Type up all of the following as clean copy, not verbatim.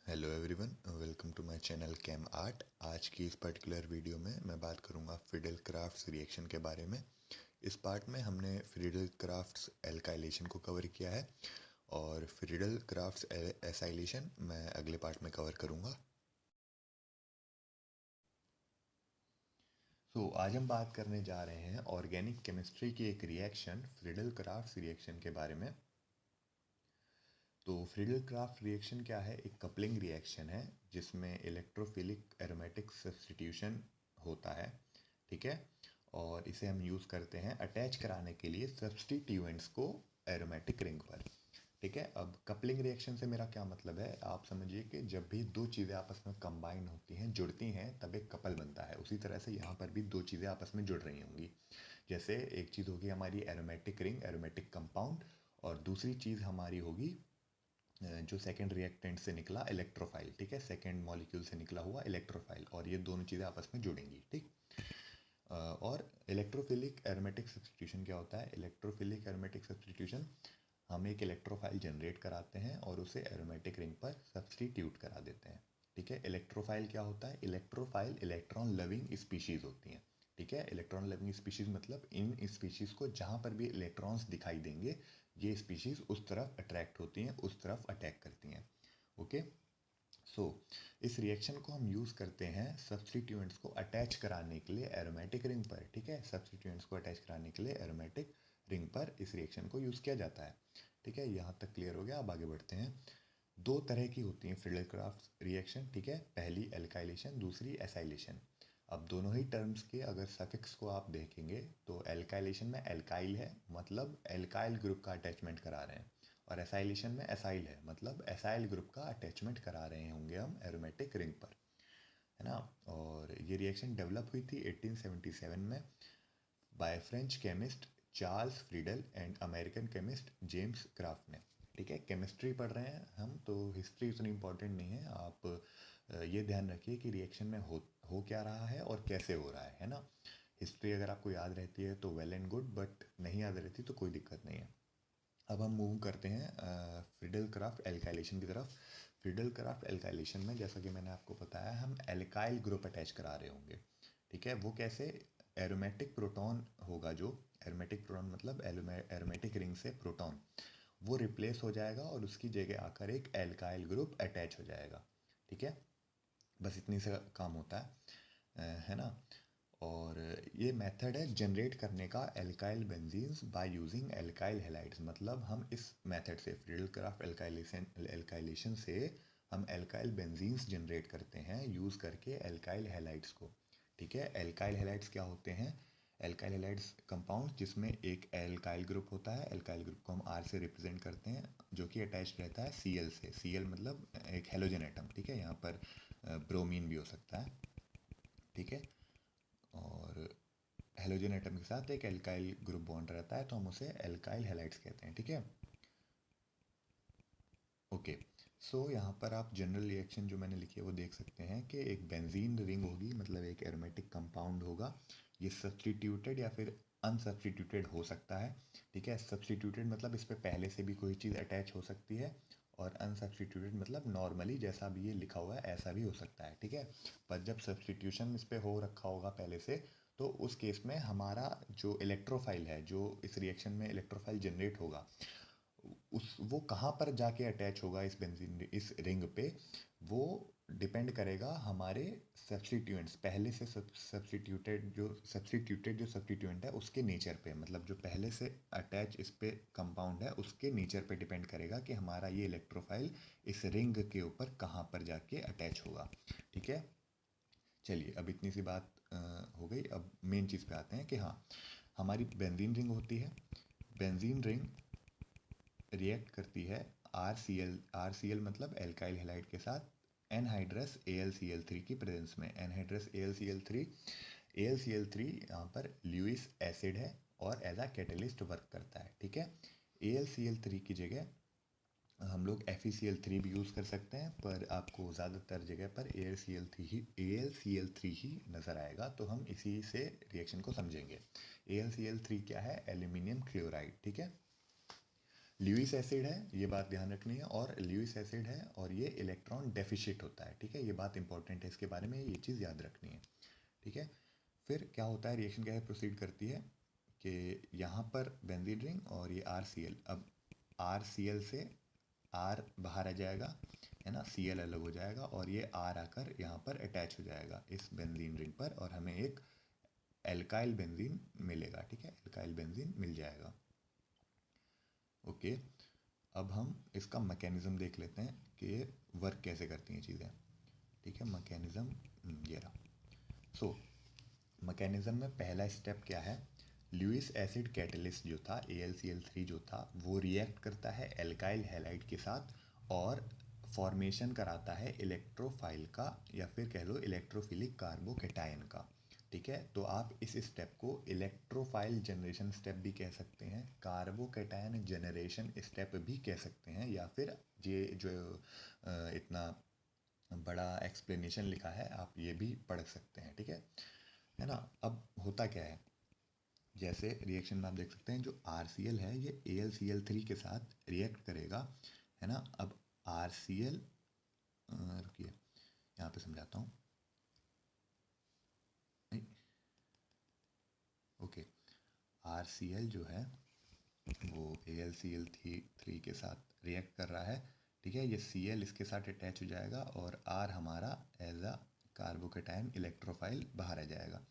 Hello everyone, welcome to my channel cam art. आज की इस पर्टिकुलर वीडियो में मैं बात करूंगा फ्रीडल क्राफ्ट्स रिएक्शन के बारे में। इस पार्ट में हमने फ्रीडल क्राफ्ट्स एल्काइलेशन को कवर किया है और फ्रीडल क्राफ्ट्स एसाइलेशन मैं अगले पार्ट में कवर करूंगा। आज हम बात करने जा रहे हैं ऑर्गेनिक केमिस्ट्री की एक रिएक्शन फ्रीडल क्राफ्ट्स रिएक्शन के बारे में। तो फ्रीडल क्राफ्ट रिएक्शन क्या है? एक कपलिंग रिएक्शन है जिसमें इलेक्ट्रोफिलिक एरोमेटिक सब्स्टिट्यूशन होता है, ठीक है। और इसे हम यूज़ करते हैं अटैच कराने के लिए सब्स्टिट्यूएंट्स को एरोमेटिक रिंग पर, ठीक है। अब कपलिंग रिएक्शन से मेरा क्या मतलब है, आप समझिए कि जब भी दो चीज़ें आपस में कंबाइन होती हैं, जुड़ती हैं, तब एक कपल बनता है। उसी तरह से यहाँ पर भी दो चीज़ें आपस में जुड़ रही होंगी। जैसे एक चीज़ होगी हमारी एरोमेटिक रिंग, एरोमेटिक कंपाउंड, और दूसरी चीज़ हमारी होगी जो सेकेंड रिएक्टेंट से निकला इलेक्ट्रोफाइल, ठीक है, सेकेंड मॉलिक्यूल से निकला हुआ इलेक्ट्रोफाइल, और ये दोनों चीज़ें आपस में जुड़ेंगी, ठीक। और इलेक्ट्रोफिलिक एरोमेटिक सब्स्टिट्यूशन क्या होता है? इलेक्ट्रोफिलिक एरोमेटिक सब्स्टिट्यूशन, हम एक इलेक्ट्रोफाइल जनरेट कराते हैं और उसे एरोमेटिक रिंग पर सब्स्टिट्यूट करा देते हैं, ठीक है। इलेक्ट्रोफाइल क्या होता है? इलेक्ट्रोफाइल इलेक्ट्रॉन लविंग स्पीशीज़ होती हैं, ठीक है। इलेक्ट्रॉन लविंग स्पीशीज़ मतलब इन स्पीशीज़ को जहाँ पर भी इलेक्ट्रॉन्स दिखाई देंगे, ये स्पीशीज़ उस तरफ अट्रैक्ट होती हैं, उस तरफ अटैक करती हैं, ओके। सो इस रिएक्शन को हम यूज़ करते हैं सब्स्टिट्यूएंट्स को अटैच कराने के लिए एरोमेटिक रिंग पर, ठीक है। सब्स्टिट्यूएंट्स को अटैच कराने के लिए एरोमेटिक रिंग पर इस रिएक्शन को यूज़ किया जाता है, ठीक है। यहाँ तक क्लियर हो गया। अब आगे बढ़ते हैं। दो तरह की होती हैं फ्रीडल क्राफ्ट रिएक्शन, ठीक है। पहली एल्काइलेशन, दूसरी एसाइलेशन। अब दोनों ही टर्म्स के अगर सफिक्स को आप देखेंगे तो एल्काइलेशन में एल्काइल है, मतलब एल्काइल ग्रुप का अटैचमेंट करा रहे हैं, और एसाइलेशन में एसाइल है, मतलब एसाइल ग्रुप का अटैचमेंट करा रहे होंगे हम एरोमेटिक रिंग पर, है ना। और ये रिएक्शन डेवलप हुई थी 1877 में by French chemist Charles Friedel and American chemist James craft ने, ठीक है। केमिस्ट्री पढ़ रहे हैं हम तो हिस्ट्री उतनी इम्पोर्टेंट नहीं है। आप ये ध्यान रखिए कि रिएक्शन में हो क्या रहा है और कैसे हो रहा है ना। हिस्ट्री अगर आपको याद रहती है तो वेल एंड गुड, बट नहीं याद रहती तो कोई दिक्कत नहीं है। अब हम मूव करते हैं फ्रीडल क्राफ्ट एल्काइलेशन की तरफ। फ्रीडल क्राफ्ट एल्काइलेशन में जैसा कि मैंने आपको बताया, हम एल्काइल ग्रुप अटैच करा रहे होंगे, ठीक है। वो कैसे? एरोमेटिक प्रोटॉन होगा, जो एरोमेटिक प्रोटॉन मतलब एरोमेटिक रिंग से प्रोटॉन वो रिप्लेस हो जाएगा और उसकी जगह आकर एक एल्काइल ग्रुप अटैच हो जाएगा, ठीक है। बस इतनी से काम होता है ना। और ये मेथड है जनरेट करने का alkyl benzenes by using alkyl halides. मतलब हम इस मेथड से फ्रीडल क्राफ्ट एल्काइलेशन से हम एल्काइल बेंजीन्स जनरेट करते हैं यूज़ करके एल्काइल हैलाइड्स को, ठीक है। एल्काइल हैलाइड्स क्या होते हैं? एल्काइल हैलाइड्स कंपाउंड जिसमें एक एल्काइल ग्रुप होता है। एल्काइल ग्रुप को हम आर से रिप्रेजेंट करते हैं, जो कि अटैच रहता है Cl से। Cl मतलब एक हेलोजन एटम, ठीक है। यहाँ पर ब्रोमीन भी हो सकता है, ठीक है। और हेलोजन एटम के साथ एक एल्काइल ग्रुप बॉन्ड रहता है, तो हम उसे एल्काइल हैलाइड्स कहते हैं, ठीक है। ओके। सो यहाँ पर आप जनरल रिएक्शन जो मैंने लिखी है वो देख सकते हैं कि एक बेंजीन रिंग होगी, मतलब एक एरोमेटिक कंपाउंड होगा। ये सब्स्टिट्यूटेड या फिर अनसब्स्टिट्यूटेड हो सकता है, ठीक है। सब्स्टिट्यूटेड मतलब इस पर पहले से भी कोई चीज़ अटैच हो सकती है, और अनसब्स्टिट्यूटेड मतलब नॉर्मली जैसा भी ये लिखा हुआ है ऐसा भी हो सकता है, ठीक है। पर जब सब्स्टिट्यूशन इस पर हो रखा होगा पहले से, तो उस केस में हमारा जो इलेक्ट्रोफाइल है, जो इस रिएक्शन में इलेक्ट्रोफाइल जनरेट होगा, उस वो कहाँ पर जाके अटैच होगा इस बेंजीन इस रिंग पे, वो डिपेंड करेगा हमारे सब्स्टिट्यूएंट्स, पहले से सब्स्टिट्यूटेड जो सब्स्टिट्यूएंट है उसके नेचर पे। मतलब जो पहले से अटैच इस पे कंपाउंड है उसके नेचर पे डिपेंड करेगा कि हमारा ये इलेक्ट्रोफाइल इस रिंग के ऊपर कहाँ पर जाके अटैच होगा, ठीक है। चलिए, अब इतनी सी बात हो गई। अब मेन चीज़ पे आते हैं कि हाँ, हमारी बेंजीन रिंग होती है। बेंजीन रिंग रिएक्ट करती है आर सी एल मतलब एल्काइल हैलाइड के साथ एनहाइड्रस AlCl3 की प्रेजेंस में। एनहाइड्रस AlCl3 यहाँ पर ल्यूइस एसिड है और एज अ कैटलिस्ट वर्क करता है, ठीक है। AlCl3 की जगह हम लोग FeCl3 भी यूज़ कर सकते हैं, पर आपको ज़्यादातर जगह पर AlCl3 ही नज़र आएगा, तो हम इसी से रिएक्शन को समझेंगे। AlCl3 क्या है? एल्यूमिनियम क्लोराइड, ठीक है। ल्यूइस एसिड है, ये बात ध्यान रखनी है, और ल्यूइस एसिड है और ये इलेक्ट्रॉन डेफिशिट होता है, ठीक है, ये बात इंपॉर्टेंट है, इसके बारे में ये चीज़ याद रखनी है, ठीक है। फिर क्या होता है, रिएक्शन कैसे प्रोसीड करती है कि यहाँ पर बेंजीन रिंग और ये RCl, अब RCl से R बाहर आ जाएगा, है ना, Cl अलग हो जाएगा और ये R आकर यहाँ पर अटैच हो जाएगा इस बेंजीन रिंग पर और हमें एक एल्काइल बेंजीन मिलेगा, ठीक है, एल्काइल बेंजीन मिल जाएगा। ओके, अब हम इसका मैकेनिज्म देख लेते हैं कि ये वर्क कैसे करती हैं चीज़ें, ठीक है। मैकेनिज्म ये रहा। सो मैकेनिज्म में पहला स्टेप क्या है, ल्यूइस एसिड कैटलिस्ट जो था AlCl3 जो था वो रिएक्ट करता है एल्काइल हैलाइड के साथ और फॉर्मेशन कराता है इलेक्ट्रोफाइल का या फिर कह लो इलेक्ट्रोफिलिक कार्बोकेटायन का, ठीक है। तो आप इस स्टेप को इलेक्ट्रोफाइल जनरेशन स्टेप भी कह सकते हैं, कार्बोकेटायन जनरेशन स्टेप भी कह सकते हैं, या फिर ये जो इतना बड़ा एक्सप्लेनेशन लिखा है आप ये भी पढ़ सकते हैं, ठीक है ना। अब होता क्या है, जैसे रिएक्शन में आप देख सकते हैं जो RCl है ये AlCl3 के साथ रिएक्ट करेगा, है ना। अब RCl, रुकिए यहाँ पे समझाता हूँ, नहीं, ओके, RCl जो है वो AlCl3 के साथ रिएक्ट कर रहा है, ठीक है, ये Cl इसके साथ अटैच हो जाएगा और R हमारा एज अ कार्बोकेटायन इलेक्ट्रोफाइल बाहर आ जाएगा,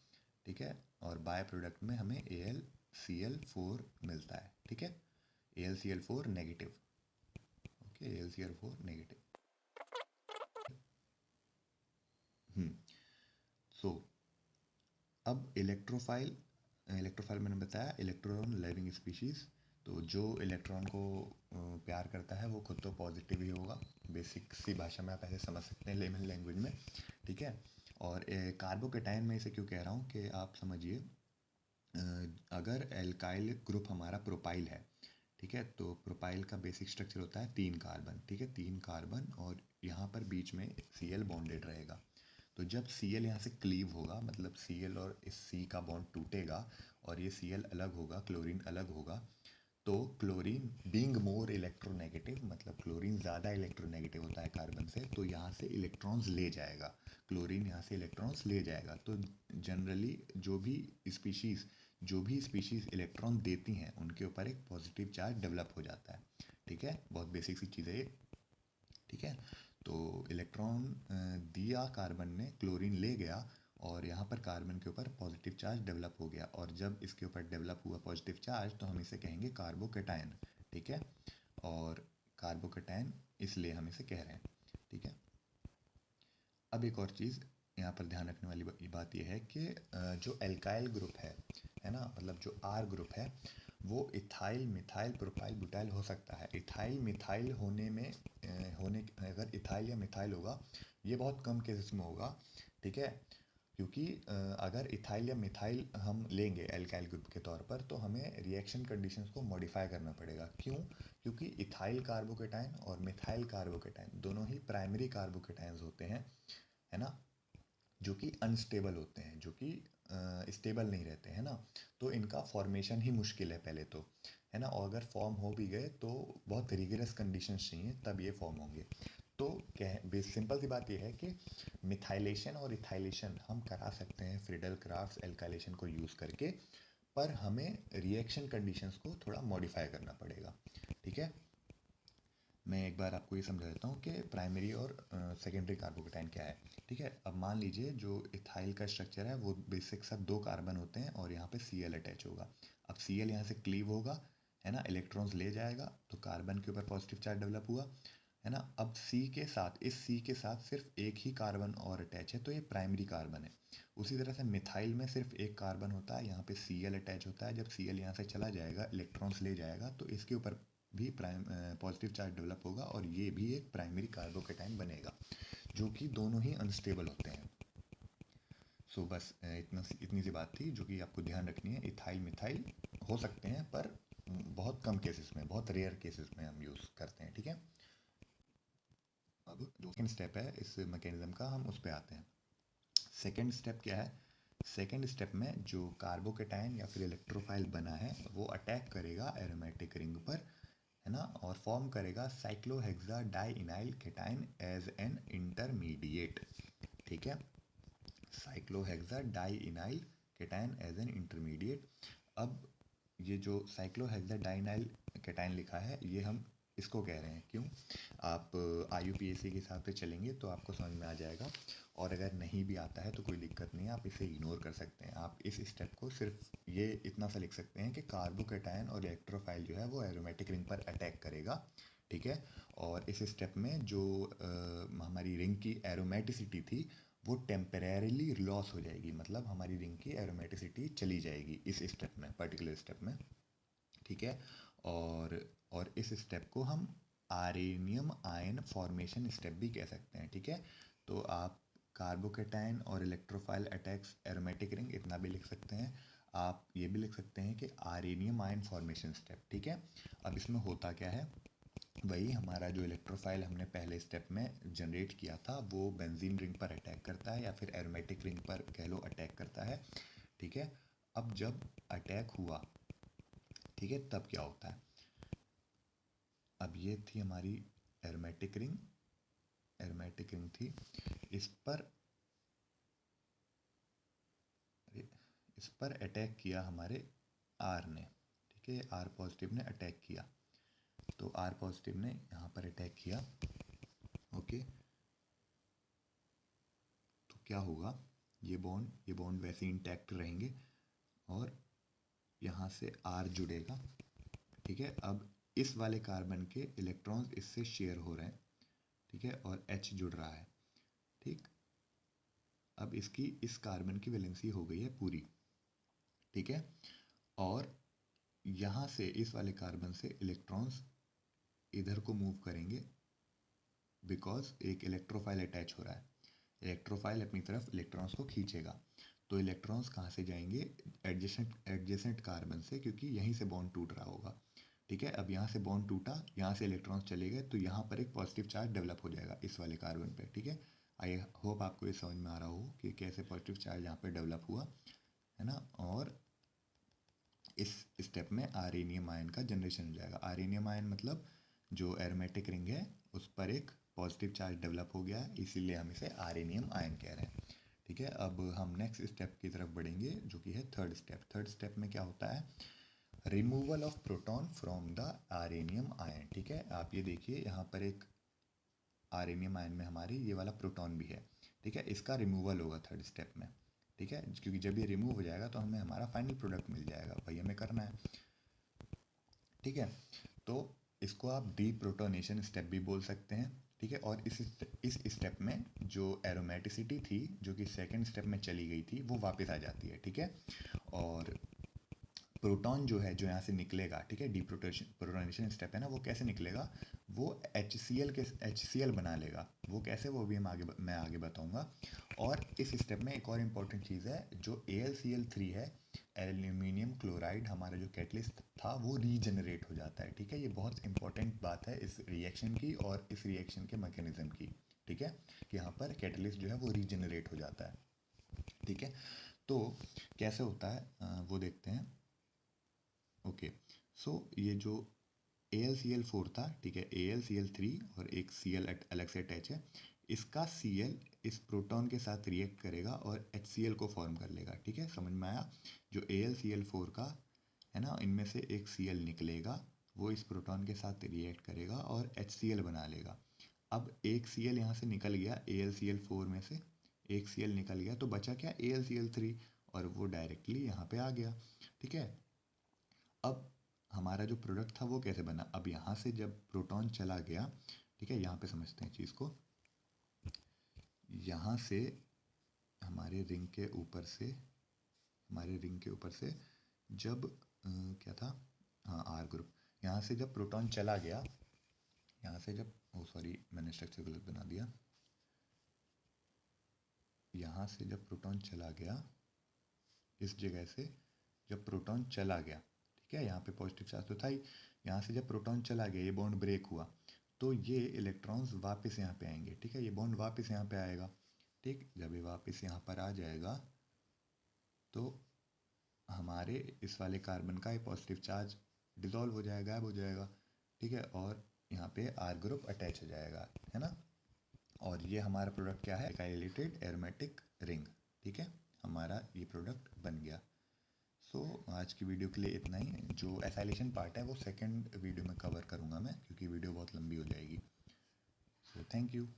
ठीक है, और बाय प्रोडक्ट में हमें AlCl4 मिलता है, ठीक है, AlCl4 negative, okay, AlCl4 negative. सो अब इलेक्ट्रोफाइल मैंने बताया इलेक्ट्रॉन लविंग स्पीशीज़, तो जो इलेक्ट्रॉन को प्यार करता है वो खुद तो पॉजिटिव ही होगा, बेसिक सी भाषा में आप ऐसे समझ सकते हैं लेमन लैंग्वेज में, ठीक है। और कार्बोकेटायन में इसे क्यों कह रहा हूँ कि आप समझिए, अगर एल्काइल ग्रुप हमारा प्रोपाइल है, ठीक है, तो प्रोपाइल का बेसिक स्ट्रक्चर होता है 3 कार्बन, ठीक है, 3 कार्बन और यहाँ पर बीच में Cl बॉन्डेड रहेगा। तो जब Cl यहाँ से क्लीव होगा, मतलब Cl और इस C का बॉन्ड टूटेगा और ये Cl अलग होगा, क्लोरीन अलग होगा, तो क्लोरीन बीइंग मोर इलेक्ट्रोनेगेटिव, मतलब क्लोरीन ज़्यादा इलेक्ट्रोनेगेटिव होता है कार्बन से, तो यहाँ से इलेक्ट्रॉन्स ले जाएगा, क्लोरीन यहाँ से इलेक्ट्रॉन्स ले जाएगा। तो जनरली जो भी स्पीशीज़ इलेक्ट्रॉन देती हैं उनके ऊपर एक पॉजिटिव चार्ज डेवलप हो जाता है, ठीक है, बहुत बेसिक सी चीज़ है ये, ठीक है। तो इलेक्ट्रॉन दिया कार्बन ने, क्लोरीन ले गया और यहाँ पर कार्बन के ऊपर पॉजिटिव चार्ज डेवलप हो गया, और जब इसके ऊपर डेवलप हुआ पॉजिटिव चार्ज तो हम इसे कहेंगे कार्बोकेटायन, ठीक है, और कार्बोकेटायन इसलिए हम इसे कह रहे हैं, ठीक है। अब एक और चीज़ यहाँ पर ध्यान रखने वाली बात यह है कि जो एल्काइल ग्रुप है ना, मतलब जो R ग्रुप है वो इथाइल मिथाइल प्रोपाइल ब्यूटाइल हो सकता है। इथाइल मिथाइल होने में अगर इथाइल या मिथाइल होगा ये बहुत कम केसेस में होगा, ठीक है, क्योंकि अगर इथाइल या मिथाइल हम लेंगे एल्काइल ग्रुप के तौर पर तो हमें रिएक्शन कंडीशंस को मॉडिफाई करना पड़ेगा। क्यों? क्योंकि इथाइल कार्बोकेटायन और मिथाइल कार्बोकेटायन दोनों ही प्राइमरी कार्बोकेटायंस होते हैं, है ना, जो कि अनस्टेबल होते हैं, जो कि स्टेबल नहीं रहते हैं ना, तो इनका फॉर्मेशन ही मुश्किल है पहले तो, है ना, और अगर फॉर्म हो भी गए तो बहुत रिगरस कंडीशंस चाहिए तब ये फॉर्म होंगे। तो सिंपल सी बात ये है कि मिथाइलेशन और इथाइलेशन हम करा सकते हैं फ्रीडल क्राफ्ट एल्काइलेशन को यूज़ करके, पर हमें रिएक्शन कंडीशंस को थोड़ा मॉडिफाई करना पड़ेगा, ठीक है। मैं एक बार आपको ये समझा देता हूँ कि प्राइमरी और सेकेंडरी कार्बोकेटायन क्या है, ठीक है। अब मान लीजिए जो इथाइल का स्ट्रक्चर है वो बेसिक साथ 2 कार्बन होते हैं और यहाँ पे Cl अटैच होगा। अब Cl यहाँ से क्लीव होगा, है ना, इलेक्ट्रॉन्स ले जाएगा तो कार्बन के ऊपर पॉजिटिव चार्ज डेवलप हुआ, है ना। अब इस C के साथ सिर्फ एक ही कार्बन और अटैच है तो ये प्राइमरी कार्बन है। उसी तरह से मिथाइल में सिर्फ एक कार्बन होता है, यहाँ पे Cl अटैच होता है, जब Cl यहाँ से चला जाएगा इलेक्ट्रॉन्स ले जाएगा तो इसके ऊपर भी पॉजिटिव चार्ज डेवलप होगा और ये भी एक प्राइमरी कार्बोकेटायन बनेगा, जो कि दोनों ही अनस्टेबल होते हैं। सो बस इतनी सी बात थी जो कि आपको ध्यान रखनी है। इथाइल मिथाइल हो सकते हैं पर बहुत कम केसेस में, बहुत रेयर केसेस में हम यूज़ करते हैं, ठीक है। अब जो सेकेंड स्टेप है इस मैकेनिज्म का हम उस पर आते हैं। सेकेंड स्टेप क्या है? सेकेंड स्टेप में जो कार्बोकेटायन या फिर इलेक्ट्रोफाइल बना है वो अटैक करेगा एरोमेटिक रिंग पर, है ना, और फॉर्म करेगा साइक्लोहेक्सा डाइइनाइल केटाइन एज एन इंटरमीडिएट। ठीक है, साइक्लोहेक्सा डाइइनाइल केटाइन एज एन इंटरमीडिएट। अब ये जो साइक्लोहेक्सा डाइइनाइल केटाइन लिखा है, ये हम इसको कह रहे हैं क्यों? आप IUPAC के हिसाब से चलेंगे तो आपको समझ में आ जाएगा, और अगर नहीं भी आता है तो कोई दिक्कत नहीं है, आप इसे इग्नोर कर सकते हैं। आप इस स्टेप को सिर्फ ये इतना सा लिख सकते हैं कि कार्बोकेटायन और इलेक्ट्रोफाइल जो है वो एरोमेटिक रिंग पर अटैक करेगा। ठीक है, और इस स्टेप में जो हमारी रिंग की एरोमेटिसिटी थी वो टेम्परेरीली लॉस हो जाएगी, मतलब हमारी रिंग की एरोमेटिसिटी चली जाएगी इस स्टेप में, पर्टिकुलर स्टेप में। ठीक है, और इस स्टेप को हम आरेनियम आयन फॉर्मेशन स्टेप भी कह सकते हैं। ठीक है, तो आप कार्बोकेटाइन और इलेक्ट्रोफाइल अटैक्स एरोमेटिक रिंग इतना भी लिख सकते हैं। आप ये भी लिख सकते हैं कि आरेनियम आयन फॉर्मेशन स्टेप। ठीक है, अब इसमें होता क्या है, वही हमारा जो इलेक्ट्रोफाइल हमने पहले स्टेप में जनरेट किया था वो बेंजीन रिंग पर अटैक करता है, या फिर एरोमेटिक रिंग पर कह लो अटैक करता है। ठीक है, अब जब अटैक हुआ, ठीक है, तब क्या होता है? अब ये थी हमारी एरोमेटिक रिंग, एरोमेटिक रिंग थी, इस पर अटैक किया हमारे आर ने। ठीक है, आर पॉजिटिव ने अटैक किया, तो आर पॉजिटिव ने यहाँ पर अटैक किया। ओके, तो क्या होगा, ये बॉन्ड वैसे इंटैक्ट रहेंगे, और यहाँ से आर जुड़ेगा। ठीक है, अब इस वाले कार्बन के इलेक्ट्रॉन्स इससे शेयर हो रहे हैं। ठीक है, और H जुड़ रहा है। ठीक, अब इसकी इस कार्बन की वैलेंसी हो गई है पूरी। ठीक है, और यहाँ से इस वाले कार्बन से इलेक्ट्रॉन्स इधर को मूव करेंगे, बिकॉज एक इलेक्ट्रोफाइल अटैच हो रहा है। इलेक्ट्रोफाइल अपनी तरफ इलेक्ट्रॉन्स को खींचेगा, तो इलेक्ट्रॉन्स कहाँ से जाएंगे? एडजेसेंट कार्बन से, क्योंकि यहीं से बॉन्ड टूट रहा होगा। ठीक है, अब यहाँ से बॉन्ड टूटा, यहाँ से इलेक्ट्रॉन्स चले गए, तो यहाँ पर एक पॉजिटिव चार्ज डेवलप हो जाएगा इस वाले कार्बन पे। ठीक है, आई होप आपको ये समझ में आ रहा हो कि कैसे पॉजिटिव चार्ज यहाँ पे डेवलप हुआ, है ना। और इस स्टेप में आरेनियम आयन का जनरेशन हो जाएगा। आरेनियम आयन मतलब जो एरोमेटिक रिंग है उस पर एक पॉजिटिव चार्ज डेवलप हो गया है, इसीलिए हम इसे आरेनियम आयन कह रहे हैं। ठीक है, अब हम नेक्स्ट स्टेप की तरफ बढ़ेंगे, जो कि है थर्ड स्टेप। थर्ड स्टेप में क्या होता है? Removal of proton from the arenium ion. ठीक है, आप ये देखिए यहाँ पर एक आरेनियम आयन में हमारे ये वाला प्रोटॉन भी है। ठीक है, इसका रिमूवल होगा थर्ड स्टेप में। ठीक है, क्योंकि जब ये रिमूव हो जाएगा तो हमें हमारा फाइनल प्रोडक्ट मिल जाएगा, वही हमें करना है। ठीक है, तो इसको आप डीप्रोटोनेशन स्टेप भी बोल सकते हैं। ठीक है, और इस स्टेप में जो एरोमेटिसिटी थी जो कि सेकंड स्टेप में चली गई थी वो वापस आ जाती है। ठीक है, और प्रोटॉन जो है जो यहाँ से निकलेगा, ठीक है, डीप्रोटोनेशन स्टेप है ना, वो कैसे निकलेगा? वो HCl बना लेगा। वो कैसे, वो भी मैं आगे बताऊंगा। और इस स्टेप में एक और इम्पॉर्टेंट चीज़ है, जो AlCl3 है, एल्यूमिनियम क्लोराइड, हमारा जो कैटलिस्ट था वो रीजनरेट हो जाता है। ठीक है, ये बहुत इंपॉर्टेंट बात है इस रिएक्शन की और इस रिएक्शन के मैकेनिज्म की। ठीक है, कि यहाँ पर कैटलिस्ट जो है वो रीजनरेट हो जाता है। ठीक है, तो कैसे होता है वो देखते हैं। ओके, सो ये जो AlCl4 था, ठीक है, AlCl3 और एक Cl अलग से अटैच है, इसका Cl इस प्रोटॉन के साथ रिएक्ट करेगा और HCl को फॉर्म कर लेगा। ठीक है, समझ में आया? जो AlCl4 का है ना, इनमें से एक Cl निकलेगा, वो इस प्रोटॉन के साथ रिएक्ट करेगा और HCl बना लेगा। अब एक Cl यहाँ से निकल गया, AlCl4 में से एक Cl निकल गया, तो बचा क्या? AlCl3, और वो डायरेक्टली यहाँ पे आ गया। ठीक है, अब हमारा जो प्रोडक्ट था वो कैसे बना? अब यहाँ से जब प्रोटॉन चला गया, ठीक है, यहाँ पे समझते हैं चीज़ को। यहाँ से हमारे रिंग के ऊपर से जब क्या था, हाँ, आर ग्रुप, यहाँ से जब प्रोटॉन चला गया, यहाँ से जब, ओ सॉरी मैंने स्ट्रक्चर गलत बना दिया। यहाँ से जब प्रोटॉन चला गया, इस जगह से जब प्रोटॉन चला गया, ठीक है, यहाँ पे पॉजिटिव चार्ज तो था ही, यहाँ से जब प्रोटॉन चला गया, ये बॉन्ड ब्रेक हुआ, तो ये इलेक्ट्रॉन्स वापस यहाँ पे आएंगे। ठीक है, ये बॉन्ड वापस यहाँ पे आएगा। ठीक, जब ये वापस यहाँ पर आ जाएगा तो हमारे इस वाले कार्बन का ये पॉजिटिव चार्ज डिसॉल्व हो जाएगा, गायब हो जाएगा। ठीक है, और यहाँ पे R ग्रुप अटैच हो जाएगा, है ना। और ये हमारा प्रोडक्ट क्या है, एल्काइलेटेड एरोमेटिक रिंग। ठीक है, हमारा ये प्रोडक्ट बन गया। सो आज की वीडियो के लिए इतना ही। जो एसाइलेशन पार्ट है वो सेकंड वीडियो में कवर करूँगा मैं, क्योंकि वीडियो बहुत लंबी हो जाएगी। So thank you.